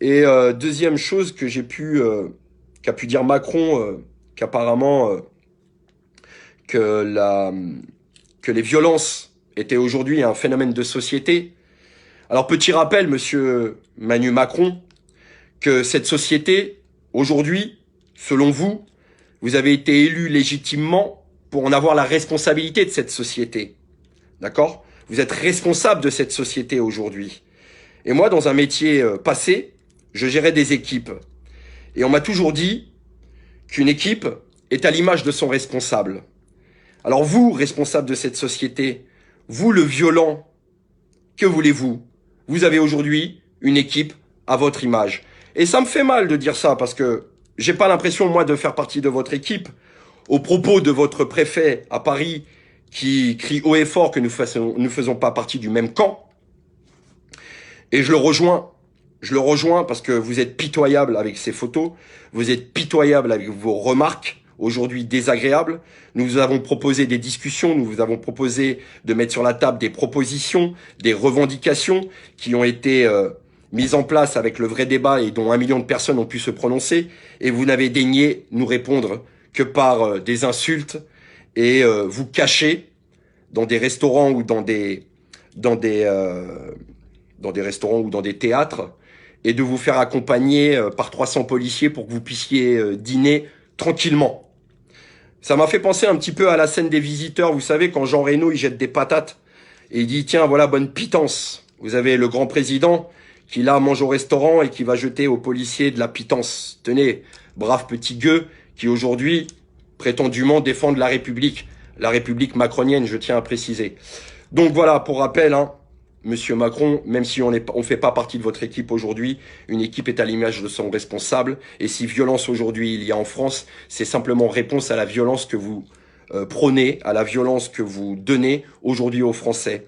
Et deuxième chose qu'a pu dire Macron, qu'apparemment que la, que les violences étaient aujourd'hui un phénomène de société. Alors petit rappel, monsieur Manu Macron, que cette société, aujourd'hui, selon vous, vous avez été élu légitimement pour en avoir la responsabilité de cette société. D'accord? Vous êtes responsable de cette société aujourd'hui. Et moi, dans un métier passé, je gérais des équipes. Et on m'a toujours dit qu'une équipe est à l'image de son responsable. Alors vous, responsable de cette société, vous le violent, que voulez-vous? Vous avez aujourd'hui une équipe à votre image. Et ça me fait mal de dire ça parce que j'ai pas l'impression, moi, de faire partie de votre équipe. Au propos de votre préfet à Paris qui crie haut et fort que nous faisons pas partie du même camp. Et je le rejoins parce que vous êtes pitoyable avec ces photos, vous êtes pitoyable avec vos remarques, aujourd'hui désagréables. Nous vous avons proposé des discussions, nous vous avons proposé de mettre sur la table des propositions, des revendications qui ont été mises en place avec le vrai débat et dont 1 million de personnes ont pu se prononcer. Et vous n'avez daigné nous répondre que par des insultes et vous cacher dans des restaurants ou dans des restaurants ou dans des théâtres et de vous faire accompagner par 300 policiers pour que vous puissiez dîner tranquillement. Ça m'a fait penser un petit peu à la scène des Visiteurs, vous savez, quand Jean Reno il jette des patates et il dit tiens voilà bonne pitance. Vous avez le grand président qui là mange au restaurant et qui va jeter aux policiers de la pitance. Tenez, brave petit gueux qui aujourd'hui prétendument défendent la République macronienne, je tiens à préciser. Donc voilà, pour rappel, hein, Monsieur Macron, même si on fait pas partie de votre équipe aujourd'hui, une équipe est à l'image de son responsable. Et si violence aujourd'hui il y a en France, c'est simplement réponse à la violence que vous prônez, à la violence que vous donnez aujourd'hui aux Français.